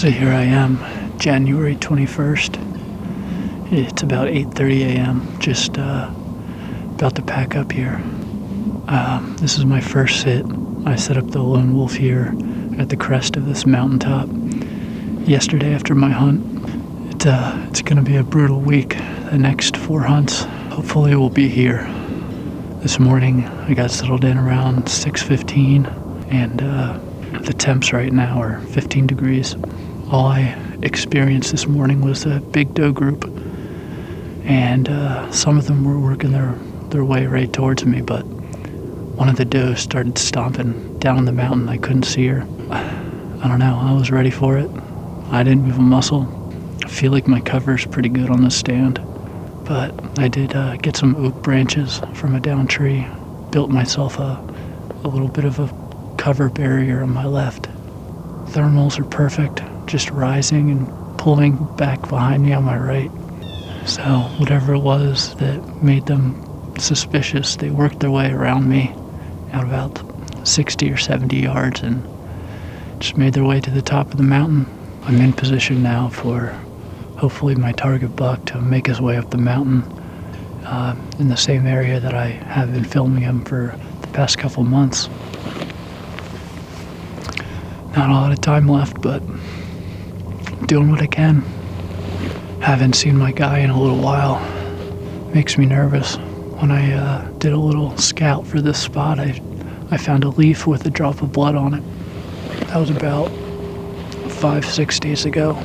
So here I am, January 21st. It's about 8:30 a.m. Just about to pack up here. This is my first sit. I set up the lone wolf here at the crest of this mountaintop yesterday after my hunt. It's going to be a brutal week. The next 4 hunts, hopefully, will be here. This morning, I got settled in around 6:15, and the temps right now are 15 degrees. All I experienced this morning was a big doe group, and some of them were working their way right towards me, but one of the does started stomping down the mountain. I couldn't see her. I don't know. I was ready for it. I didn't move a muscle. I feel like my cover's pretty good on this stand, but I did get some oak branches from a down tree, built myself a little bit of a cover barrier on my left. Thermals are perfect, just rising and pulling back behind me on my right. So whatever it was that made them suspicious, they worked their way around me at about 60 or 70 yards and just made their way to the top of the mountain. I'm in position now for hopefully my target buck to make his way up the mountain in the same area that I have been filming him for the past couple months. Not a lot of time left, but doing what I can. Haven't seen my guy in a little while. Makes me nervous. When I did a little scout for this spot, I found a leaf with a drop of blood on it. That was about 5-6 days ago.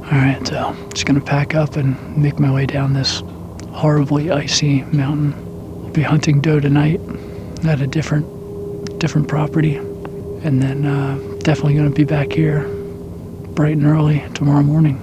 Alright, so just gonna pack up and make my way down this horribly icy mountain. I'll be hunting doe tonight at a different property, and then definitely gonna be back here bright and early tomorrow morning.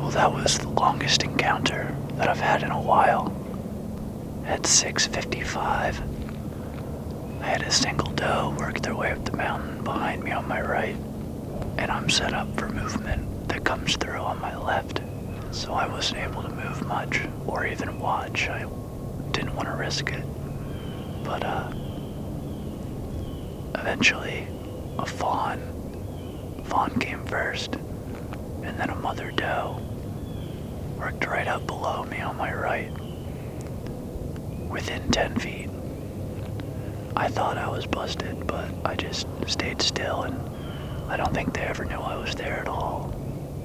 Well, that was the longest encounter that I've had in a while. At 6:55, I had a single doe work their way up the mountain behind me on my right, and I'm set up for movement that comes through on my left, so I wasn't able to move much or even watch. I didn't want to risk it, but eventually a fawn came first, and then a mother doe worked right up below me on my right, within 10 feet. I thought I was busted, but I just stayed still, and I don't think they ever knew I was there at all.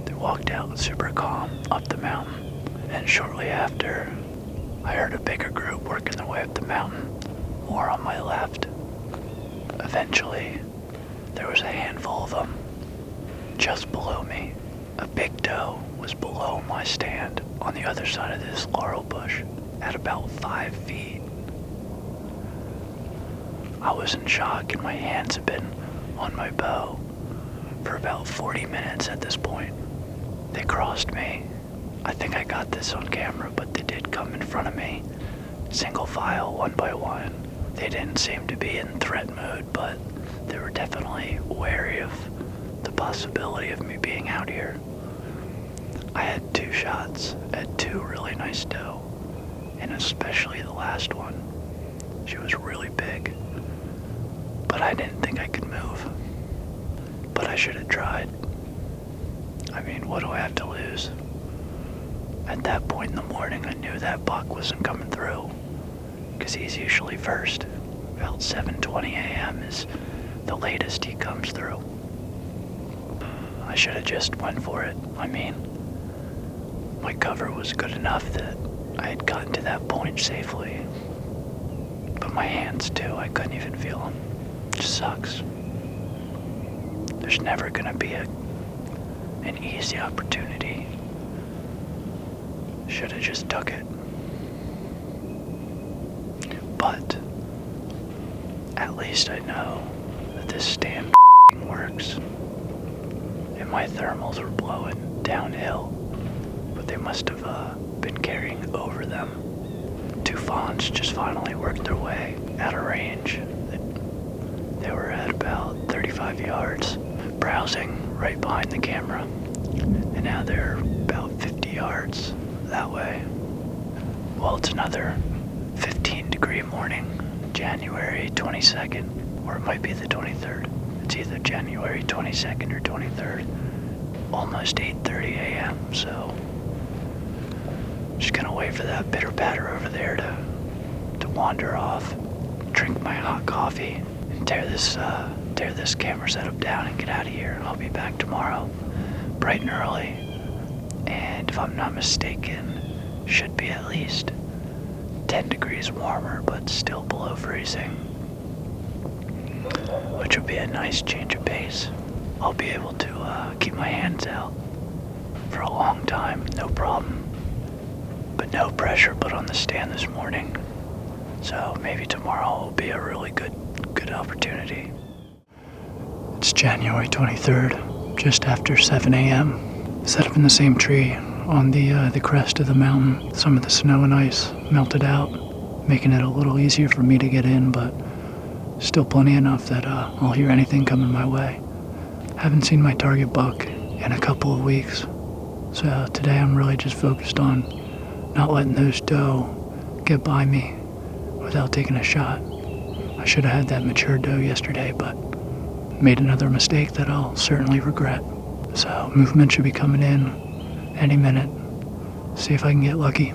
They walked out super calm up the mountain, and shortly after, I heard a bigger group working their way up the mountain, more on my left. Eventually, there was a handful of them just below me. A big doe was below my stand on the other side of this laurel bush at about 5 feet. I was in shock, and my hands had been on my bow for about 40 minutes at this point. They crossed me. I think I got this on camera, but they did come in front of me, single file, one by one. They didn't seem to be in threat mode, but they were definitely wary of the possibility of me being out here. I had 2 shots at 2 really nice doe, and especially the last one. She was really big, but I didn't think I could move. But I should have tried. I mean, what do I have to lose? At that point in the morning, I knew that buck wasn't coming through, because he's usually first. About 7:20 a.m. is the latest he comes through. I should have just went for it. I mean, my cover was good enough that I had gotten to that point safely. But my hands too, I couldn't even feel them. It just sucks. There's never gonna be an easy opportunity. Should have just took it. But at least I know that this stand works. And my thermals were blowing downhill, but they must have been carrying over them. 2 fawns just finally worked their way out of range. They were at about 35 yards, browsing right behind the camera, and now they're about 50 yards that way. Well, it's another 15-degree morning, January 22nd, or it might be the 23rd. It's either January 22nd or 23rd, almost 8:30 a.m., so just gonna wait for that pitter patter over there to wander off, drink my hot coffee, and tear this camera setup down and get out of here. I'll be back tomorrow, bright and early, and if I'm not mistaken, should be at least 10 degrees warmer, but still below freezing, which would be a nice change of pace. I'll be able to keep my hands out for a long time, no problem. But no pressure put on the stand this morning, so maybe tomorrow will be a really good opportunity. It's January 23rd, just after 7 a.m. Set up in the same tree on the crest of the mountain. Some of the snow and ice melted out, making it a little easier for me to get in, but still plenty enough that I'll hear anything coming my way. Haven't seen my target buck in a couple of weeks, so today I'm really just focused on not letting those doe get by me without taking a shot. I should have had that mature doe yesterday, but made another mistake that I'll certainly regret. So movement should be coming in any minute. See if I can get lucky.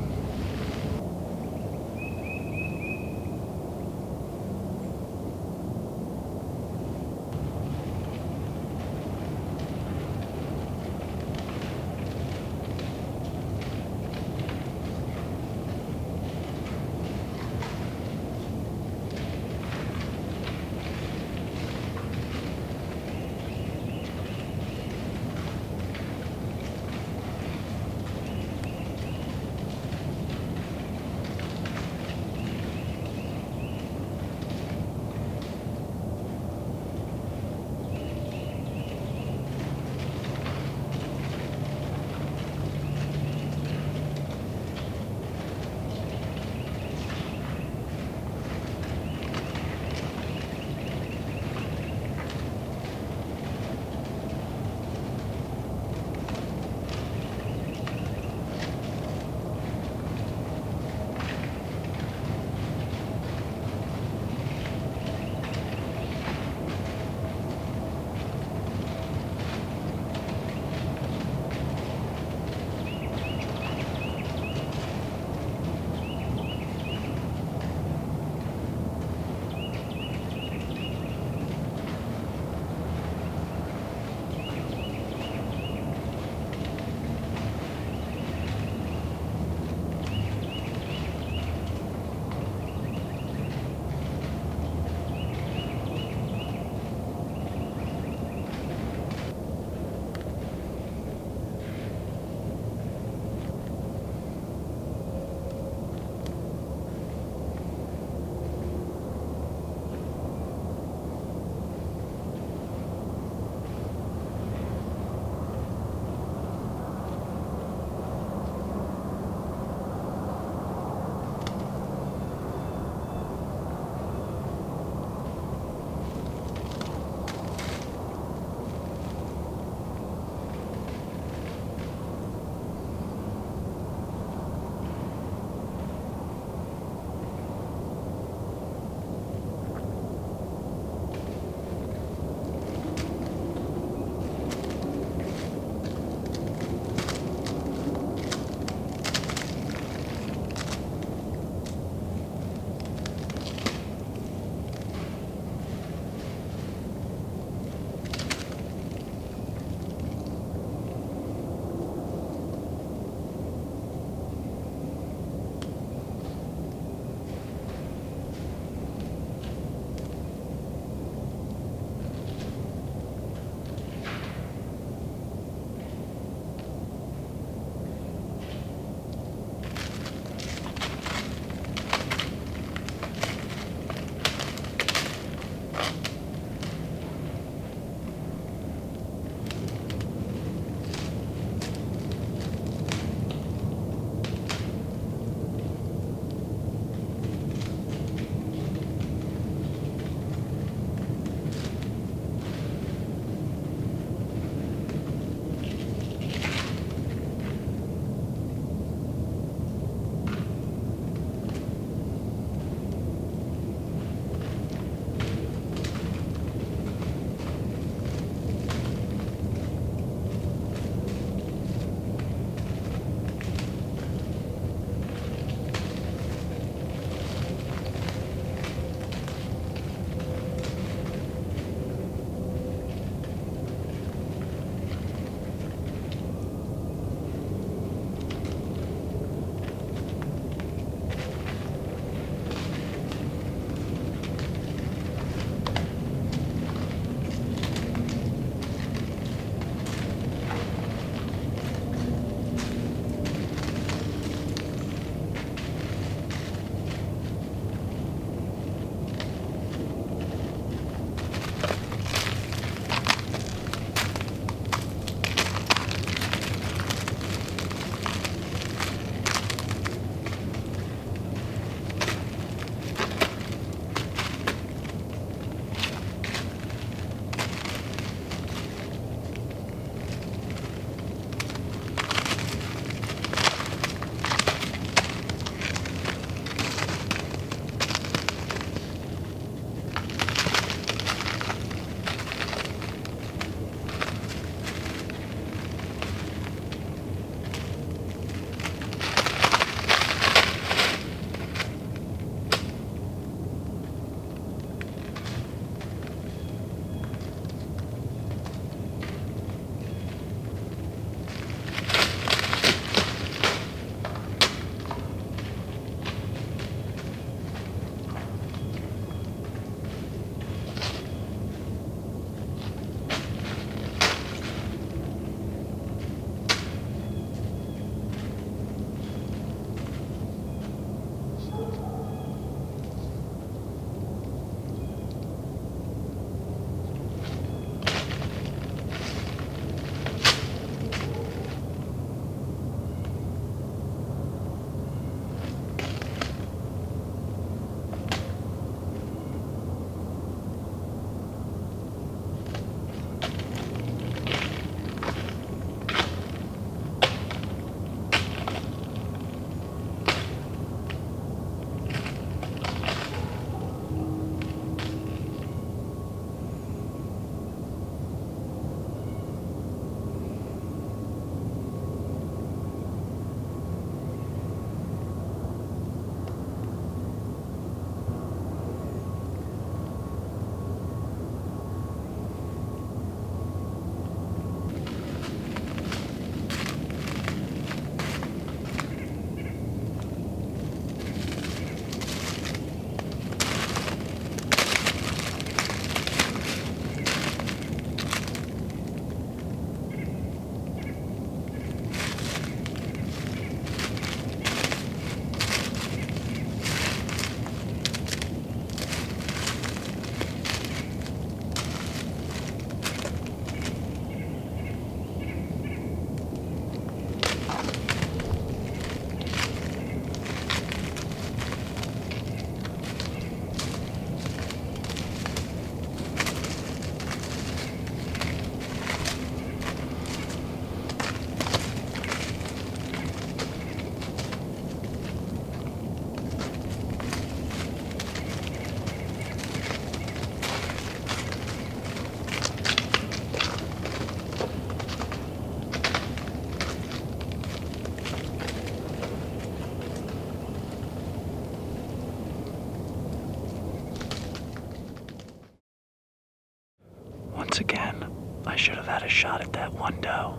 I should have had a shot at that one doe.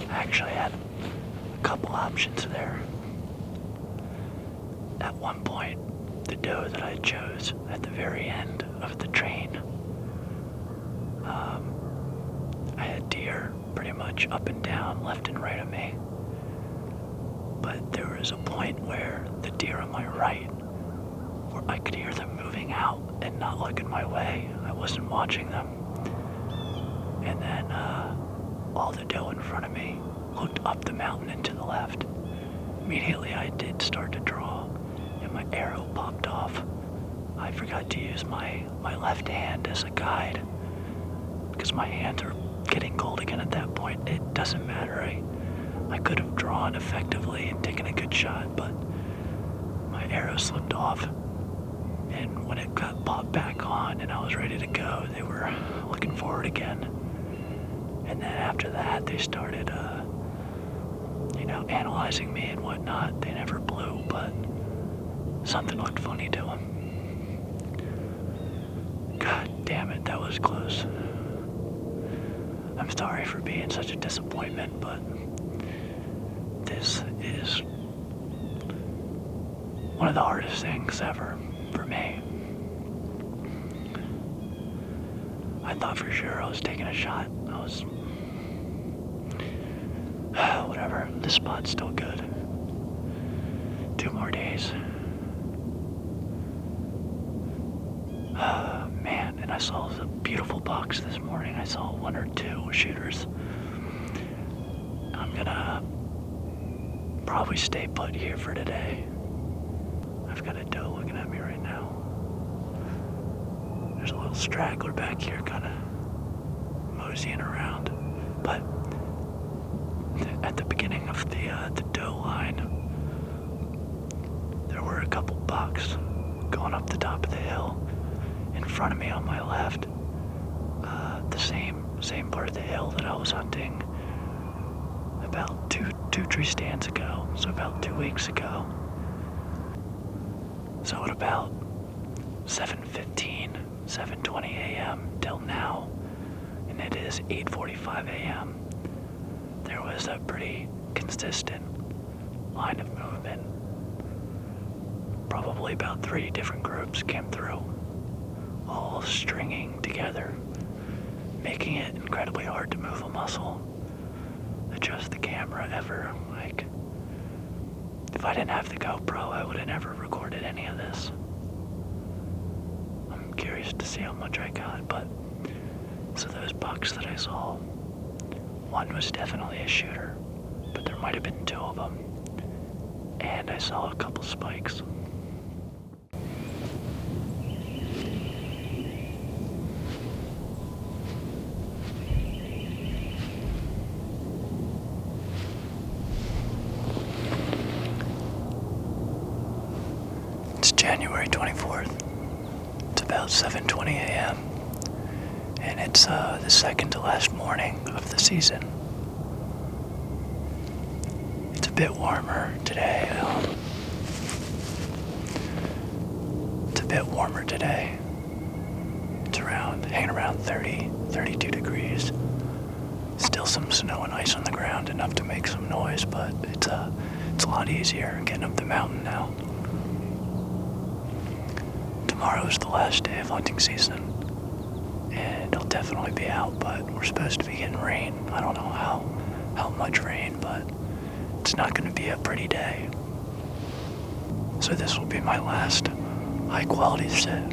I actually had a couple options there. At one point, the doe that I chose at the very end of the train, I had deer pretty much up and down, left and right of me. But there was a point where the deer on my right, where I could hear them moving out and not looking my way. I wasn't watching them. And then all the doe in front of me looked up the mountain and to the left. Immediately I did start to draw, and my arrow popped off. I forgot to use my left hand as a guide, because my hands are getting cold again at that point. It doesn't matter. I could have drawn effectively and taken a good shot, but my arrow slipped off. And when it got popped back on and I was ready to go, they were looking forward again. And then after that, they started, analyzing me and whatnot. They never blew, but something looked funny to them. God damn it, that was close. I'm sorry for being such a disappointment, but this is one of the hardest things ever for me. I thought for sure I was taking a shot. Whatever, this spot's still good. 2 more days. Man, and I saw a beautiful bucks this morning. I saw 1 or 2 shooters. I'm gonna probably stay put here for today. I've got a doe looking at me right now. There's a little straggler back here kind of moseying around. But at the beginning of the doe line, there were a couple bucks going up the top of the hill in front of me on my left. The same part of the hill that I was hunting about two tree stands ago, so about 2 weeks ago. So at about 7:15, 7:20 a.m. till now, and it is 8:45 a.m., there was a pretty consistent line of movement. Probably about 3 different groups came through, all stringing together, making it incredibly hard to move a muscle, adjust the camera ever. Like, if I didn't have the GoPro, I would have never recorded any of this. I'm curious to see how much I got, but so those bucks that I saw, one was definitely a shooter, but there might have been 2 of them, and I saw a couple spikes. It's January 24th. It's about 7:20 a.m. and it's the second to last morning of the season. It's a bit warmer today. It's hanging around 30, 32 degrees. Still some snow and ice on the ground, enough to make some noise, but it's a lot easier getting up the mountain now. Tomorrow's the last day of hunting season, and I'll definitely be out, but we're supposed to be getting rain. I don't know how much rain, but it's not going to be a pretty day. So this will be my last high quality sit.